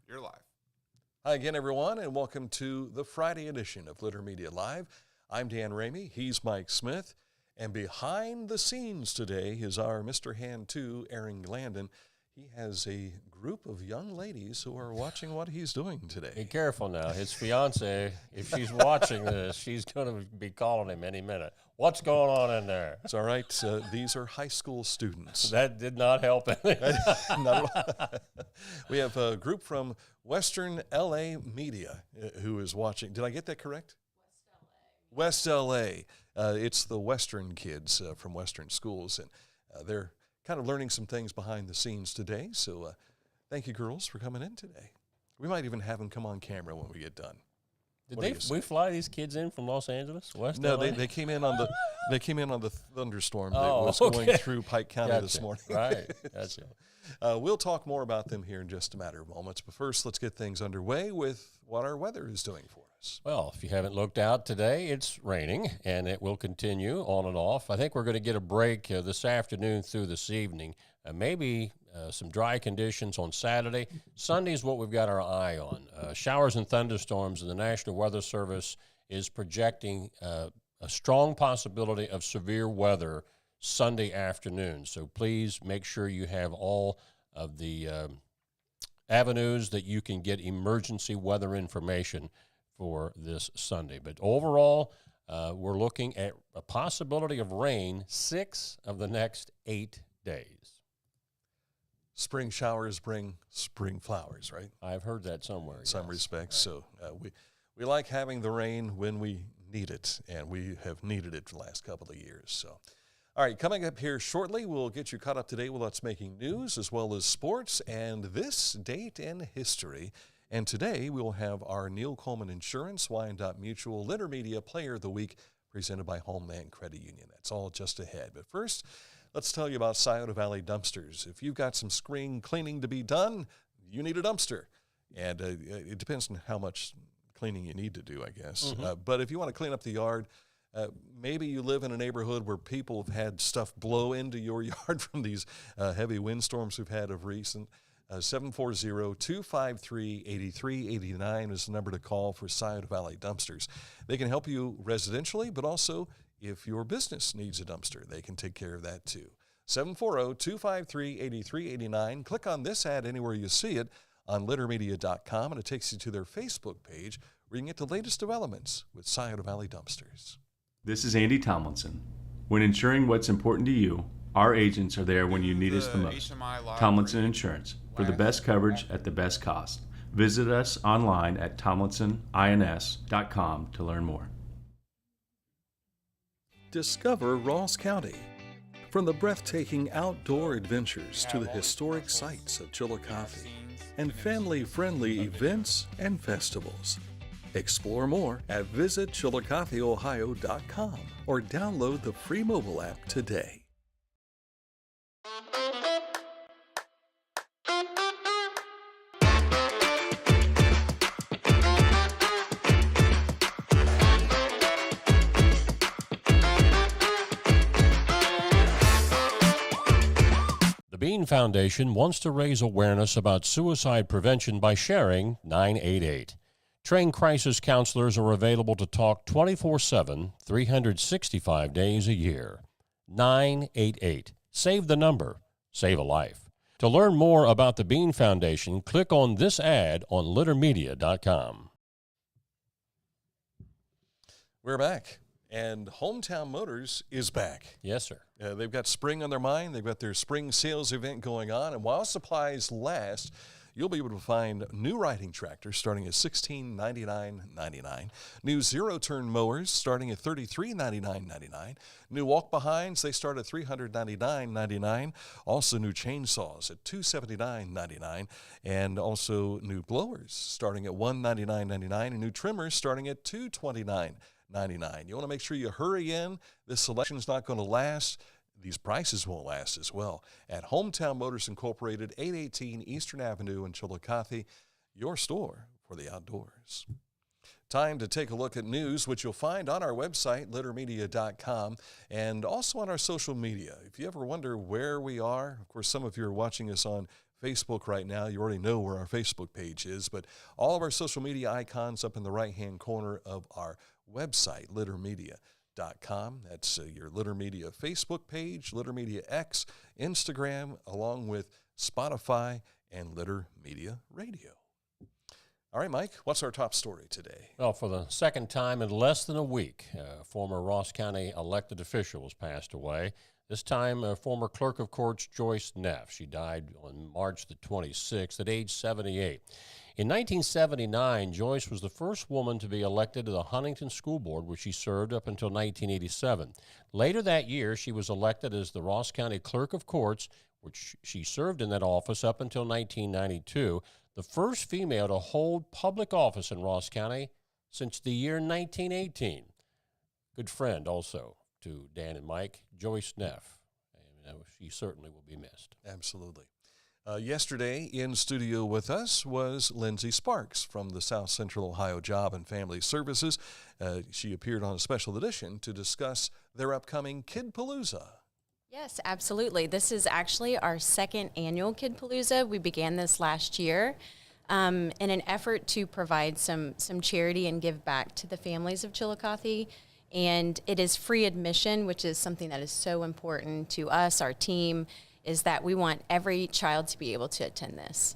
your life. Hi again, everyone, and welcome to the Friday edition of Litter Media Live. I'm Dan Ramey. He's Mike Smith. And behind the scenes today is our Mr. Hand 2, Aaron Glandon. He has a group of young ladies who are watching what he's doing today. Be careful now. His fiance, if she's watching this, she's going to be calling him any minute. What's going on in there? It's all right. These are high school students. That did not help anything. We have a group from Western LA Media who is watching. Did I get that correct? West LA. It's the Western kids from Western schools, and they're kind of learning some things behind the scenes today. So thank you, girls, for coming in today. We might even have them come on camera when we get done. Did we fly these kids in from Los Angeles? West No, LA? they came in on the thunderstorm that Oh, was okay. going through Pike County Gotcha. this morning. Right, gotcha. We'll talk more about them here in just a matter of moments. But first, let's get things underway with what our weather is doing for us. Well, if you haven't looked out today, it's raining, and it will continue on and off. I think we're going to get a break this afternoon through this evening. Maybe some dry conditions on Saturday. Sunday is what we've got our eye on. Showers and thunderstorms, and the National Weather Service is projecting a strong possibility of severe weather Sunday afternoon. So please make sure you have all of the avenues that you can get emergency weather information for this Sunday. But overall, we're looking at a possibility of rain 6 of the next 8 days. Spring showers bring spring flowers, right? I've heard that somewhere. In some respects. Right. So we like having the rain when we need it, and we have needed it for the last couple of years. So, all right, coming up here shortly, we'll get you caught up to date with what's making news as well as sports and this date in history. And today we will have our Neil Coleman Insurance-Wyandot Mutual Litter Media Player of the Week presented by Homeland Credit Union. That's all just ahead. But first, let's tell you about Scioto Valley Dumpsters. If you've got some spring cleaning to be done, you need a dumpster. And it depends on how much cleaning you need to do, I guess. Mm-hmm. But if you want to clean up the yard, maybe you live in a neighborhood where people have had stuff blow into your yard from these heavy windstorms we've had of recent. 740-253-8389 is the number to call for Scioto Valley Dumpsters. They can help you residentially, but also if your business needs a dumpster, they can take care of that too. 740-253-8389. Click on this ad anywhere you see it on littermedia.com, and it takes you to their Facebook page where you can get the latest developments with Scioto Valley Dumpsters. This is Andy Tomlinson. When ensuring what's important to you, our agents are there when you need us the most. Tomlinson Insurance, for the best coverage at the best cost. Visit us online at tomlinsonins.com to learn more. Discover Ross County. From the breathtaking outdoor adventures to the historic sights of Chillicothe and family-friendly events and festivals. Explore more at visitchillicotheohio.com or download the free mobile app today. The Bean Foundation wants to raise awareness about suicide prevention by sharing 988. Trained crisis counselors are available to talk 24/7, 365 days a year. 988. Save the number. Save a life. To learn more about the Bean Foundation, click on this ad on littermedia.com. We're back, and Hometown Motors is back. Yes, sir. They've got spring on their mind. They've got their spring sales event going on, and while supplies last, you'll be able to find new riding tractors starting at $1699.99, new zero-turn mowers starting at $3399.99, new walk-behinds, they start at $399.99, also new chainsaws at $279.99, and also new blowers starting at $199.99, and new trimmers starting at $229.99. You want to make sure you hurry in. This selection is not going to last. These prices won't last as well. At Hometown Motors Incorporated, 818 Eastern Avenue in Chillicothe, your store for the outdoors. Time to take a look at news, which you'll find on our website, littermedia.com, and also on our social media. If you ever wonder where we are, of course, some of you are watching us on Facebook right now. You already know where our Facebook page is, but all of our social media icons up in the right-hand corner of our website, littermedia.com. That's your Litter Media Facebook page, Litter Media X, Instagram, along with Spotify and Litter Media Radio. All right, Mike, what's our top story today? Well, for the second time in less than a week, a former Ross County elected official has passed away. This time, former clerk of courts Joyce Neff. She died on March the 26th at age 78. In 1979, Joyce was the first woman to be elected to the Huntington School Board, which she served up until 1987. Later that year, she was elected as the Ross County Clerk of Courts, which she served in that office up until 1992, the first female to hold public office in Ross County since the year 1918. Good friend also to Dan and Mike, Joyce Neff. And she certainly will be missed. Absolutely. Yesterday in studio with us was Lindsay Sparks from the South Central Ohio Job and Family Services. She appeared on a special edition to discuss their upcoming Kidpalooza. Yes, absolutely. This is actually our second annual Kidpalooza. We began this last year in an effort to provide some charity and give back to the families of Chillicothe. And it is free admission, which is something that is so important to us, our team, is that we want every child to be able to attend this.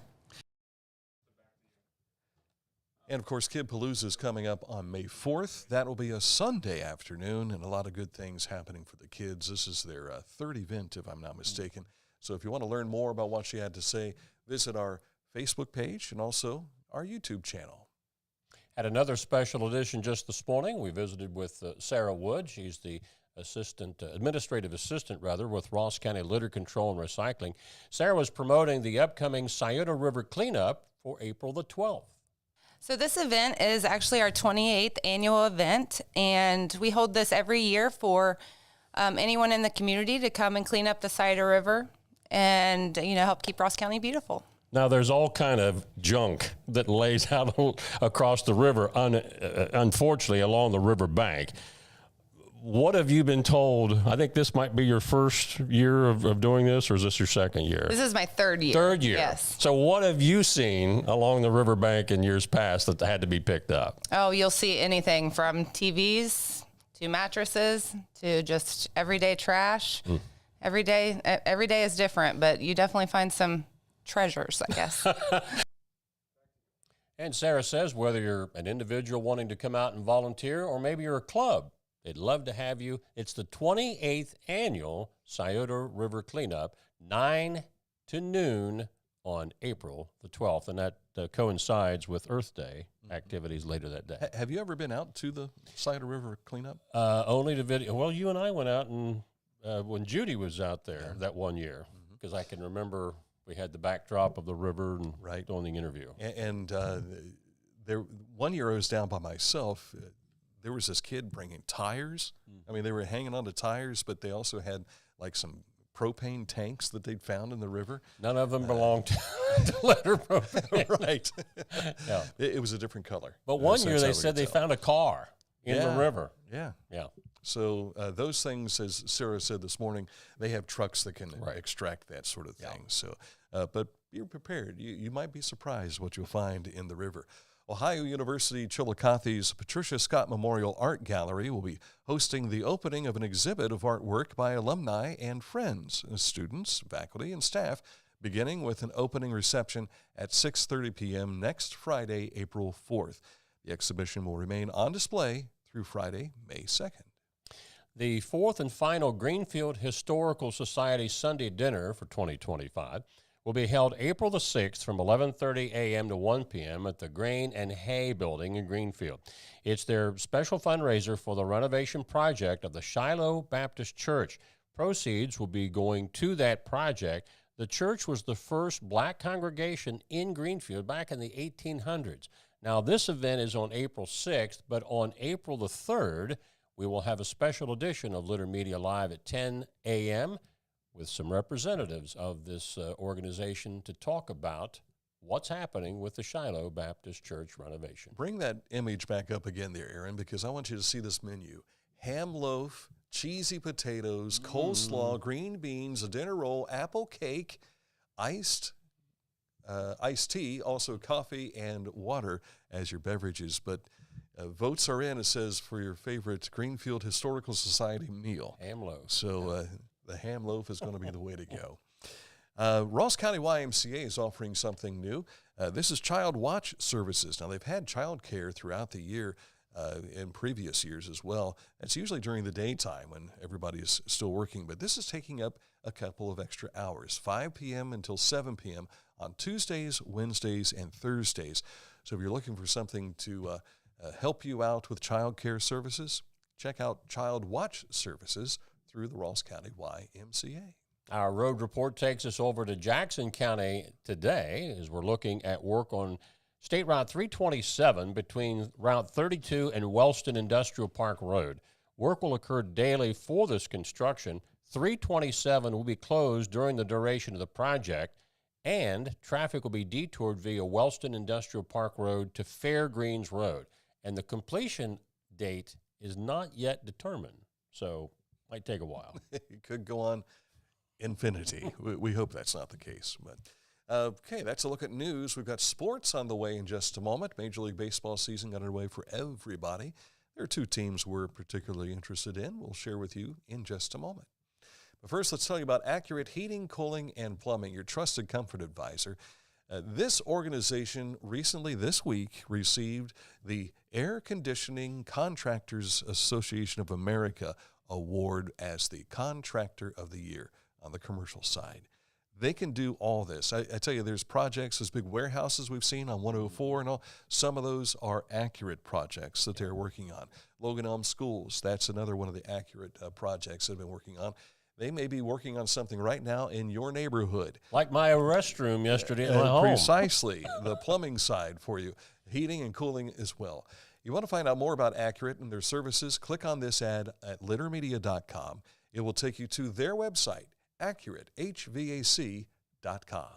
And, of course, Kidpalooza is coming up on May 4th. That will be a Sunday afternoon, and a lot of good things happening for the kids. This is their third event, if I'm not mistaken. So if you want to learn more about what she had to say, visit our Facebook page and also our YouTube channel. Had another special edition just this morning. We visited with Sarah Wood. She's the administrative assistant with Ross County Litter Control and Recycling. Sarah was promoting the upcoming Scioto River cleanup for April the 12th. So this event is actually our 28th annual event, and we hold this every year for anyone in the community to come and clean up the Scioto River and, help keep Ross County beautiful. Now, there's all kind of junk that lays out across the river, unfortunately, along the river bank. What have you been told? I think this might be your first year of doing this, or is this your second year? This is my third year. Third year. Yes. So what have you seen along the riverbank in years past that had to be picked up? Oh, you'll see anything from TVs to mattresses to just everyday trash. Every day is different, but you definitely find some treasures, I guess. And Sarah says whether you're an individual wanting to come out and volunteer or maybe you're a club, they'd love to have you. It's the 28th annual Scioto River Cleanup, 9 to noon on April the 12th, and that coincides with Earth Day activities later that day. Have you ever been out to the Scioto River cleanup? Only to video. Well, you and I went out and when Judy was out there that one year, because I can remember we had the backdrop of the river and doing the interview. And there, one year I was down by myself. There was this kid bringing tires. I mean, they were hanging on to tires, but they also had like some propane tanks that they'd found in the river. None of them belonged to letter propane. Right. Yeah. It was a different color. But one year they said they found a car in the river. Yeah. Yeah. So those things, as Sarah said this morning, they have trucks that can extract that sort of thing. So, but be prepared. You might be surprised what you'll find in the river. Ohio University Chillicothe's Patricia Scott Memorial Art Gallery will be hosting the opening of an exhibit of artwork by alumni and friends, students, faculty, and staff, beginning with an opening reception at 6:30 p.m. next Friday, April 4th. The exhibition will remain on display through Friday, May 2nd. The fourth and final Greenfield Historical Society Sunday dinner for 2025 will be held April the 6th from 11:30 a.m. to 1 p.m. at the Grain and Hay Building in Greenfield. It's their special fundraiser for the renovation project of the Shiloh Baptist Church. Proceeds will be going to that project. The church was the first black congregation in Greenfield back in the 1800s. Now, this event is on April 6th, but on April the 3rd, we will have a special edition of Litter Media Live at 10 a.m. with some representatives of this organization to talk about what's happening with the Shiloh Baptist Church renovation. Bring that image back up again there, Aaron, because I want you to see this menu. Ham loaf, cheesy potatoes, coleslaw, green beans, a dinner roll, apple cake, iced iced tea, also coffee and water as your beverages. But votes are in, it says, for your favorite Greenfield Historical Society meal. Ham loaf. So the ham loaf is going to be the way to go. Ross County YMCA is offering something new. This is Child Watch Services. Now, they've had child care throughout the year in previous years as well. It's usually during the daytime when everybody's still working, but this is taking up a couple of extra hours, 5 p.m. until 7 p.m. on Tuesdays, Wednesdays, and Thursdays. So if you're looking for something to help you out with child care services, check out Child Watch Services through the Ross County YMCA. Our road report takes us over to Jackson County today as we're looking at work on State Route 327 between Route 32 and Wellston Industrial Park Road. Work will occur daily for this construction. 327 will be closed during the duration of the project, and traffic will be detoured via Wellston Industrial Park Road to Fairgreens Road. And the completion date is not yet determined, so might take a while. It could go on infinity. We hope that's not the case. But okay, that's a look at news. We've got sports on the way in just a moment. Major League Baseball season got underway for everybody. There are two teams we're particularly interested in. We'll share with you in just a moment. But first, let's tell you about Accurate Heating, Cooling, and Plumbing, your trusted comfort advisor. This organization recently this week received the Air Conditioning Contractors Association of America Award as the Contractor of the Year on the commercial side. They can do all this. I tell you, there's projects, those big warehouses we've seen on 104 and all. Some of those are Accurate projects that they're working on. Logan Elm Schools, that's another one of the Accurate projects they've been working on. They may be working on something right now in your neighborhood. Like my restroom yesterday at my home. Precisely. The plumbing side for you. Heating and cooling as well. You want to find out more about Accurate and their services? Click on this ad at littermedia.com. It will take you to their website, AccurateHVAC.com.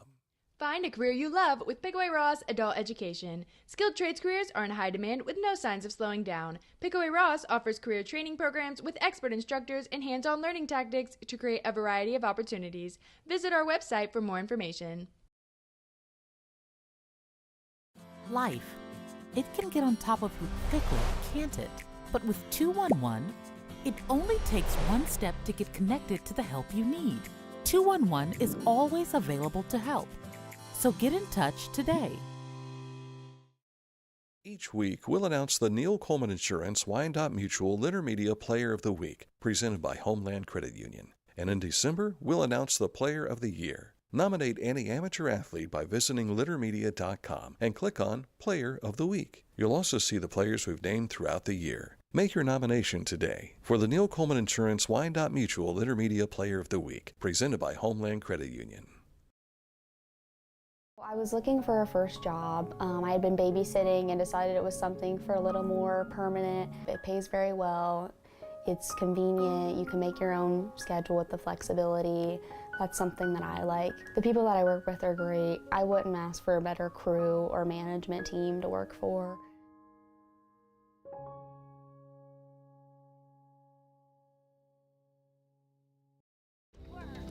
Find a career you love with Pickaway Ross Adult Education. Skilled trades careers are in high demand with no signs of slowing down. Pickaway Ross offers career training programs with expert instructors and hands-on learning tactics to create a variety of opportunities. Visit our website for more information. Life. It can get on top of you quickly, can't it? But with 211, it only takes one step to get connected to the help you need. 211 is always available to help. So get in touch today. Each week, we'll announce the Neil Coleman Insurance-Wyandot Mutual Intermedia Player of the Week, presented by Homeland Credit Union. And in December, we'll announce the Player of the Year. Nominate any amateur athlete by visiting littermedia.com and click on Player of the Week. You'll also see the players we've named throughout the year. Make your nomination today for the Neil Coleman Insurance-Wyandot Mutual Intermedia Player of the Week, presented by Homeland Credit Union. I was looking for a first job. I had been babysitting and decided it was something for a little more permanent. It pays very well. It's convenient. You can make your own schedule with the flexibility. That's something that I like. The people that I work with are great. I wouldn't ask for a better crew or management team to work for.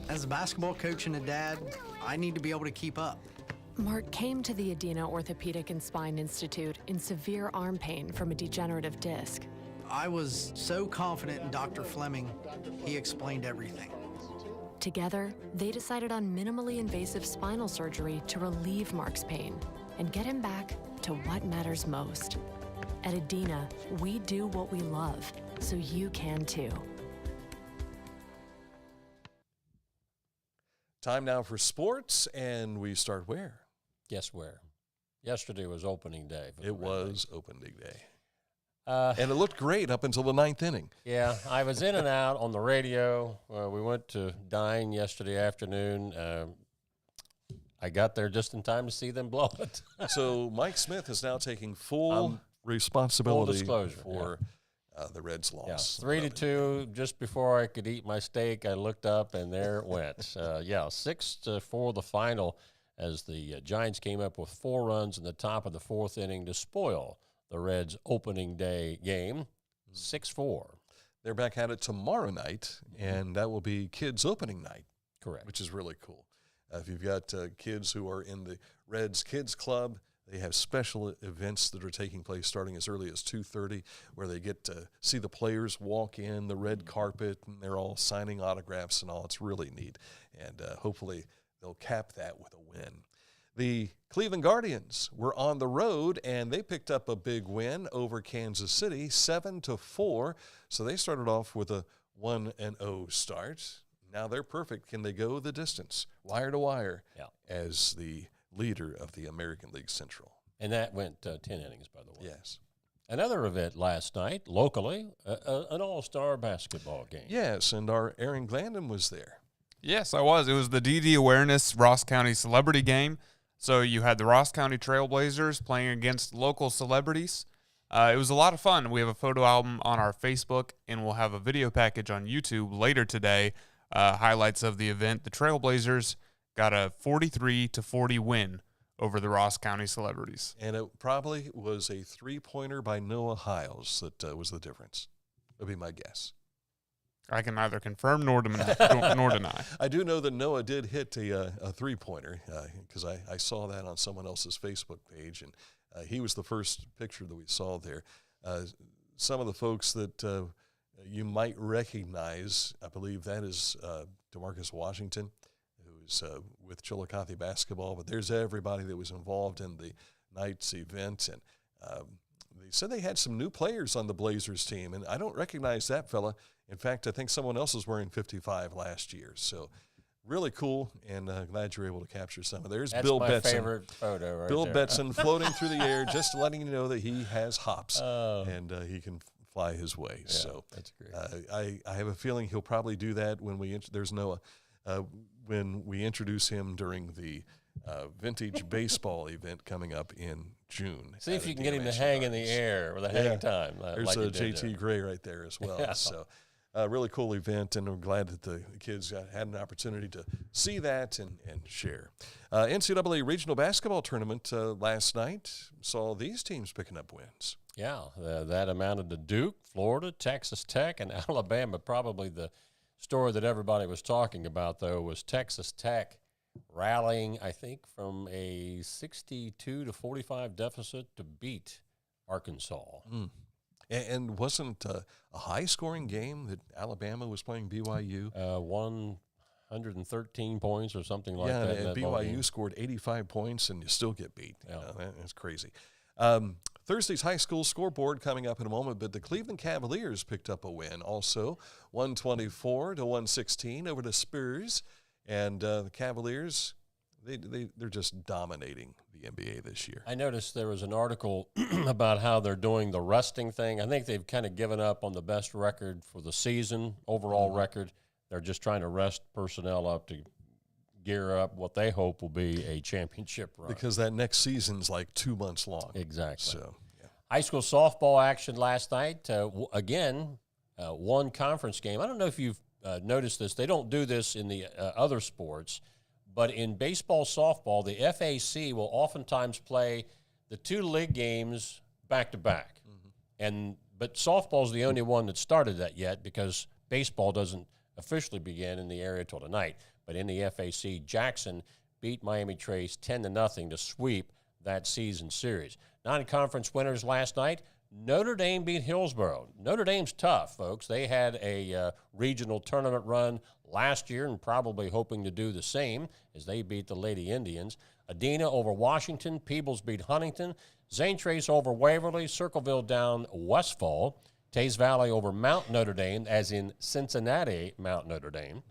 As a basketball coach and a dad, I need to be able to keep up. Mark came to the Adina Orthopedic and Spine Institute in severe arm pain from a degenerative disc. I was so confident in Dr. Fleming, he explained everything. Together, they decided on minimally invasive spinal surgery to relieve Mark's pain and get him back to what matters most. At Adina, we do what we love, so you can too. Time now for sports, and we start where? Guess where? Yesterday was opening day. It was opening day. And it looked great up until the ninth inning. Yeah, I was in and out on the radio. We went to dine yesterday afternoon. I got there just in time to see them blow it. So Mike Smith is now taking full responsibility full for the Reds' loss. Yeah, 3-2. Just before I could eat my steak, I looked up, and there it went. 6-4 the final as the Giants came up with 4 runs in the top of the 4th inning to spoil the Reds' opening day game, 6-4. They're back at it tomorrow night, and that will be Kids' opening night. Correct. Which is really cool. If you've got kids who are in the Reds Kids Club, they have special events that are taking place starting as early as 2:30, where they get to see the players walk in the red carpet, and they're all signing autographs and all. It's really neat, and hopefully they'll cap that with a win. The Cleveland Guardians were on the road, and they picked up a big win over Kansas City, 7-4. So they started off with a 1-0 start. Now they're perfect. Can they go the distance, wire to wire, as the leader of the American League Central? And that went 10 innings, by the way. Yes. Another event last night, locally, an all-star basketball game. Yes, and our Aaron Glandon was there. Yes, I was. It was the DD Awareness Ross County Celebrity Game. So you had the Ross County Trailblazers playing against local celebrities. It was a lot of fun. We have a photo album on our Facebook, and we'll have a video package on YouTube later today, highlights of the event. The Trailblazers got a 43-40 win over the Ross County celebrities. And it probably was a three-pointer by Noah Hiles that was the difference. Would be my guess. I can neither confirm nor deny. I do know that Noah did hit a three-pointer because I saw that on someone else's Facebook page, and he was the first picture that we saw there. Some of the folks that you might recognize, I believe that is DeMarcus Washington, who's with Chillicothe basketball, but there's everybody that was involved in the night's event, and they said they had some new players on the Blazers team, and I don't recognize that fella. In fact, I think someone else was wearing 55 last year. So really cool, and glad you were able to capture some of theirs. That's Bill my Betson. favorite photo right Bill there. Betson floating through the air, just letting you know that he has hops, and he can fly his way. Yeah, so that's great. I have a feeling he'll probably do that when there's Noah, when we introduce him during the vintage baseball event coming up in June. See if you can get him to hang in the air with a hang time. There's like a JT Gray right there as well. Yeah. So really cool event, and I'm glad that the kids had an opportunity to see that and share. NCAA Regional Basketball Tournament last night saw these teams picking up wins. Yeah, that amounted to Duke, Florida, Texas Tech, and Alabama. Probably the story that everybody was talking about, though, was Texas Tech rallying, I think, from a 62-45 deficit to beat Arkansas. And wasn't a high-scoring game that Alabama was playing BYU? 113 points or something like that. Yeah, and BYU scored 85 points, and you still get beat. Yeah. That's crazy. Thursday's high school scoreboard coming up in a moment, but the Cleveland Cavaliers picked up a win also, 124-116 over the Spurs. And the Cavaliers, they're just dominating the NBA this year. I noticed there was an article about how they're doing the resting thing. I think they've kind of given up on the best record for the season, overall record. They're just trying to rest personnel up to gear up what they hope will be a championship run. Because that next season's like 2 months long. Exactly. So, yeah. High school softball action last night. Again, one conference game. I don't know if you've noticed this. They don't do this in the other sports, but in baseball, softball, the FAC will oftentimes play the two league games back to back. But softball is the only one that started that yet because baseball doesn't officially begin in the area till tonight. But in the FAC, Jackson beat Miami Trace 10-0 to sweep that season series. Non-conference winners last night. Notre Dame beat Hillsborough. Notre Dame's tough, folks. They had a regional tournament run last year and probably hoping to do the same as they beat the Lady Indians. Adena over Washington. Peebles beat Huntington. Zane Trace over Waverly. Circleville down Westfall. Taze Valley over Mount Notre Dame, as in Cincinnati Mount Notre Dame.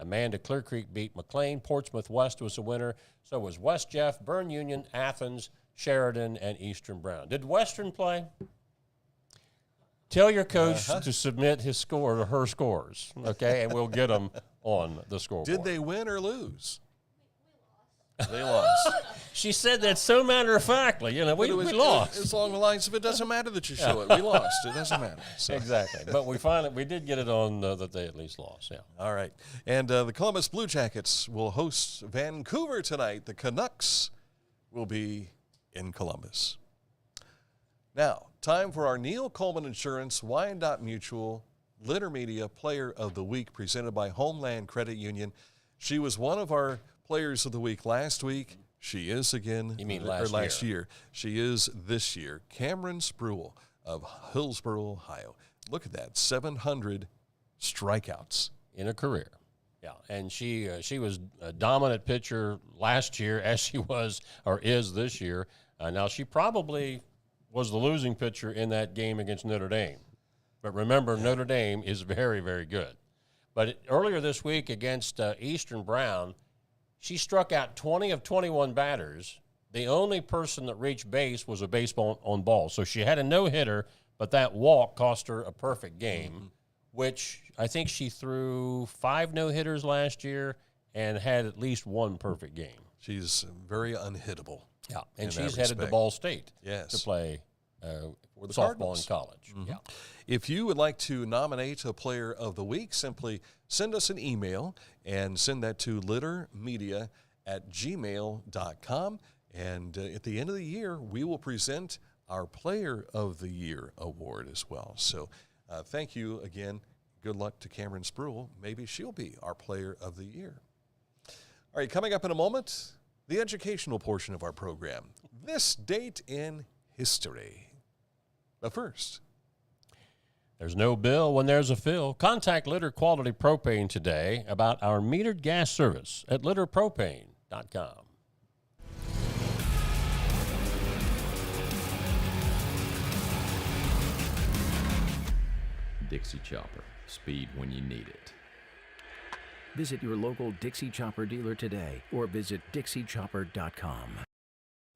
Amanda Clear Creek beat McLean. Portsmouth West was a winner. So was West Jeff, Bern Union, Athens, Sheridan, and Eastern Brown. Did Western play? Tell your coach to submit his score or her scores, okay, and we'll get them on the scoreboard. Did they win or lose? They lost. She said that so matter-of-factly. You know, we lost. It's along the lines of it doesn't matter that you show it. We lost. It doesn't matter. So. Exactly. But we did get it on that they at least lost, yeah. All right. And the Columbus Blue Jackets will host Vancouver tonight. The Canucks will be in Columbus. Now, time for our Neil Coleman Insurance-Wyandot Mutual Intermedia Player of the Week presented by Homeland Credit Union. She was one of our Players of the Week last week. She is again. You mean last year? She is this year. Camryn Spruell of Hillsboro, Ohio. Look at that, 700 strikeouts in a career. Yeah, and she was a dominant pitcher last year, as she was or is this year. Now, she probably was the losing pitcher in that game against Notre Dame. But remember, Notre Dame is very, very good. But earlier this week against Eastern Brown, she struck out 20 of 21 batters. The only person that reached base was a baseball on ball. So she had a no-hitter, but that walk cost her a perfect game, which I think she threw 5 no-hitters last year and had at least one perfect game. She's very unhittable. Yeah, and she's headed to Ball State to play for the softball Cardinals in college. Mm-hmm. Yeah. If you would like to nominate a player of the week, simply send us an email and send that to littermedia@gmail.com. And at the end of the year, we will present our Player of the Year award as well. So thank you again. Good luck to Camryn Spruell. Maybe she'll be our Player of the Year. All right, coming up in a moment, the educational portion of our program. This date in history. But first, there's no bill when there's a fill. Contact Litter Quality Propane today about our metered gas service at litterpropane.com. Dixie Chopper. Speed when you need it. Visit your local Dixie Chopper dealer today or visit dixiechopper.com.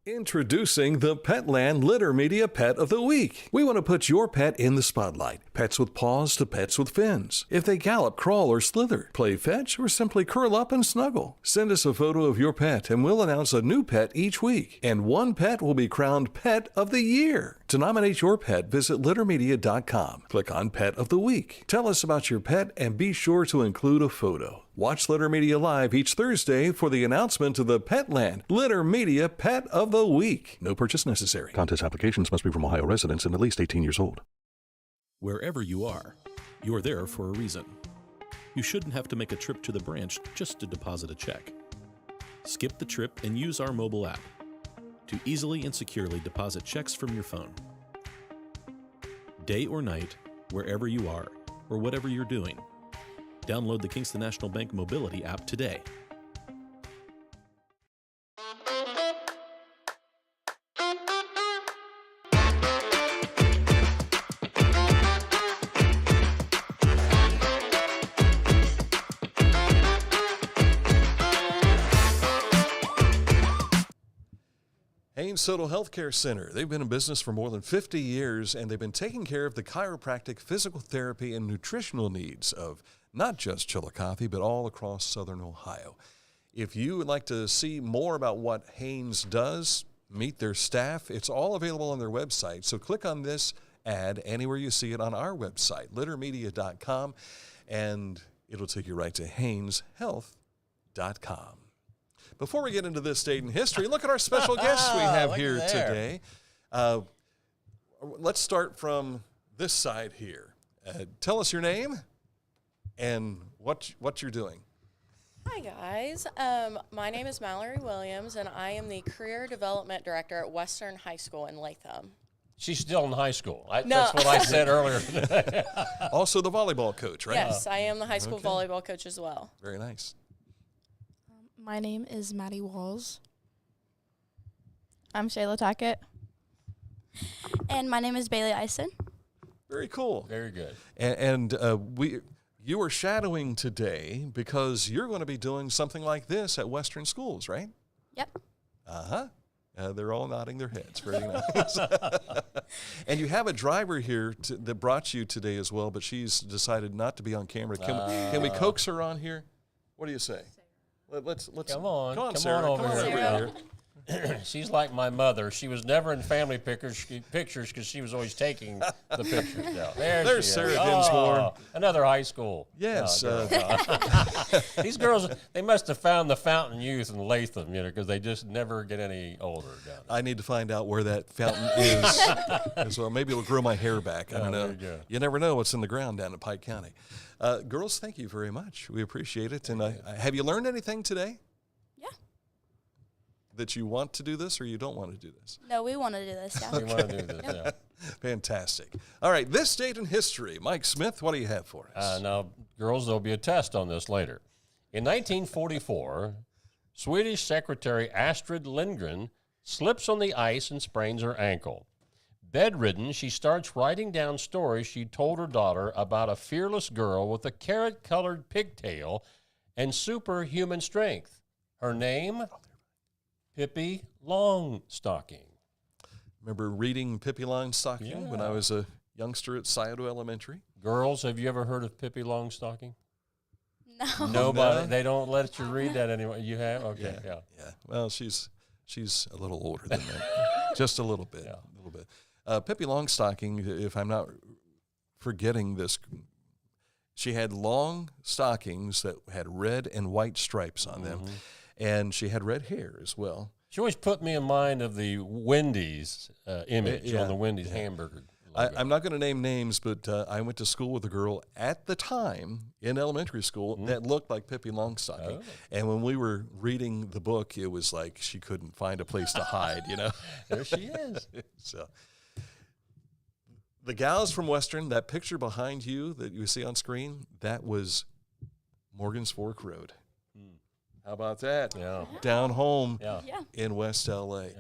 introducing the Petland Litter Media Pet of the Week. We want to put your pet in the spotlight. Pets with paws to pets with fins. If they gallop, crawl, or slither, play fetch, or simply curl up and snuggle. Send us a photo of your pet and we'll announce a new pet each week. And one pet will be crowned Pet of the Year. To nominate your pet, visit littermedia.com. Click on Pet of the Week. Tell us about your pet and be sure to include a photo. Watch Litter Media Live each Thursday for the announcement of the Petland Litter Media Pet of the Week. No purchase necessary. Contest applications must be from Ohio residents and at least 18 years old. Wherever you are, you're there for a reason. You shouldn't have to make a trip to the branch just to deposit a check. Skip the trip and use our mobile app to easily and securely deposit checks from your phone. Day or night, wherever you are, or whatever you're doing, download the Kingston National Bank Mobility app today. Haynes Soto Healthcare Center. They've been in business for more than 50 years, and they've been taking care of the chiropractic, physical therapy, and nutritional needs of not just Chillicothe, but all across southern Ohio. If you would like to see more about what Haynes does, meet their staff, it's all available on their website. So click on this ad anywhere you see it on our website, littermedia.com, and it'll take you right to hayneshealth.com. Before we get into this date in history, look at our special guests we have here today. Let's start from this side here. Tell us your name and what you're doing. Hi, guys. My name is Mallory Williams, and I am the Career Development Director at Western High School in Latham. She's still in high school. No. That's what I said earlier. Also the volleyball coach, right? Yes, I am the high school volleyball coach as well. Very nice. My name is Maddie Walls. I'm Shayla Tackett. And my name is Bailey Eisen. Very cool. Very good. And you are shadowing today because you're going to be doing something like this at Western schools, right? Yep. Uh-huh. They're all nodding their heads. Very nice. And you have a driver here that brought you today as well, but she's decided not to be on camera. Can we coax her on here? What do you say? Let's come on, Sarah. Come on over here. She's like my mother. She was never in family pictures because she was always taking the pictures down. There's Sarah Dinsmore. Another high school. Yes. These girls, they must have found the fountain youth in Latham, because they just never get any older down there. I need to find out where that fountain is as well. Maybe it'll grow my hair back. I don't know. You never know what's in the ground down in Pike County. Girls, thank you very much. We appreciate it. And have you learned anything today? Yeah. that you want to do this or you don't want to do this? No, we want to do this. Yeah. We want to do this, yeah. Fantastic. All right, this date in history. Mike Smith, what do you have for us? Now, girls, there'll be a test on this later. In 1944, Swedish Secretary Astrid Lindgren slips on the ice and sprains her ankle. Bedridden, she starts writing down stories she told her daughter about a fearless girl with a carrot-colored pigtail and superhuman strength. Her name? Pippi Longstocking. Remember reading Pippi Longstocking when I was a youngster at Scioto Elementary? Girls, have you ever heard of Pippi Longstocking? No. Nobody. No? They don't let you read that anymore. You have? Okay, yeah. Well, she's a little older than that. Just a little bit. A little bit. Pippi Longstocking, if I'm not forgetting this, she had long stockings that had red and white stripes on them, and she had red hair as well. She always put me in mind of the Wendy's image on the Wendy's hamburger. I'm not going to name names, but I went to school with a girl at the time in elementary school that looked like Pippi Longstocking. Oh. And when we were reading the book, it was like she couldn't find a place to hide, you know? There she is. So, the gals from Western, that picture behind you that you see on screen, that was Morgan's Fork Road. How about that? Yeah. Down home Yeah. in West L.A.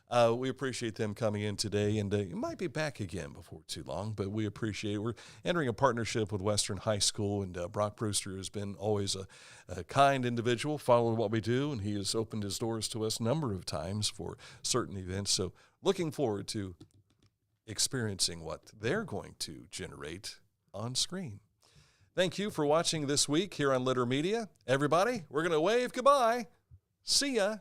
Yeah. We appreciate them coming in today, and it might be back again before too long, but we appreciate it. We're entering a partnership with Western High School, and Brock Brewster has been always a kind individual, followed what we do, and he has opened his doors to us a number of times for certain events. So looking forward to experiencing what they're going to generate on screen. Thank you for watching this week here on Litter Media. Everybody, we're going to wave goodbye. See ya.